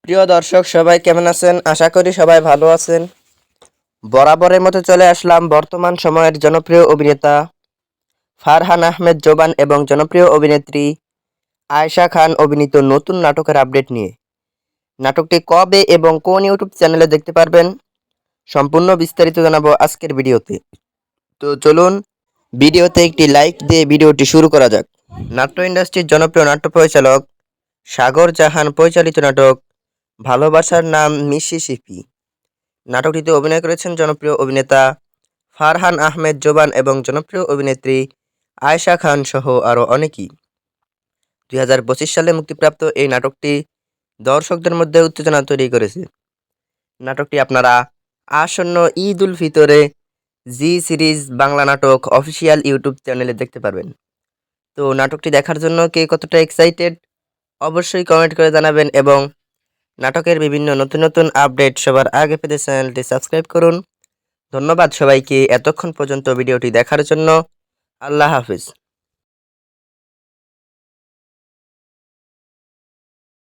প্রিয় দর্শক সবাই কেমন আছেন? আশা করি সবাই ভালো আছেন। বরাবরের মতো চলে আসলাম বর্তমান সময়ের জনপ্রিয় অভিনেতা ফারহান আহমেদ জোবান এবং জনপ্রিয় অভিনেত্রী আয়েশা খান অভিনীত নতুন নাটকের আপডেট নিয়ে। নাটকটি কবে এবং কোন ইউটিউব চ্যানেলে দেখতে পারবেন, সম্পূর্ণ বিস্তারিত জানাবো আজকের ভিডিওতে। তো চলুন ভিডিওতে একটি লাইক দিয়ে ভিডিওটি শুরু করা যাক। নাট্য ইন্ডাস্ট্রির জনপ্রিয় নাট্য পরিচালক সাগর জাহান পরিচালিত নাটক ভালোবাসার নাম মিসিসিপি। নাটকটিতে অভিনয় করেছেন জনপ্রিয় অভিনেতা ফারহান আহমেদ জোবান এবং জনপ্রিয় অভিনেত্রী আয়েশা খান সহ আরও অনেকেই। 2025 সালে মুক্তিপ্রাপ্ত এই নাটকটি দর্শকদের মধ্যে উত্তেজনা তৈরি করেছে। নাটকটি আপনারা আসন্ন ঈদ উল ফিতরে জি সিরিজ বাংলা নাটক অফিসিয়াল ইউটিউব চ্যানেলে দেখতে পারবেন। তো নাটকটি দেখার জন্য কে কতটা এক্সাইটেড অবশ্যই কমেন্ট করে জানাবেন এবং নাটকের বিভিন্ন নতুন নতুন আপডেট সবার আগে পেতে চ্যানেলটি সাবস্ক্রাইব করুন। ধন্যবাদ সবাইকে এতক্ষণ পর্যন্ত ভিডিওটি দেখার জন্য। আল্লাহ হাফিজ।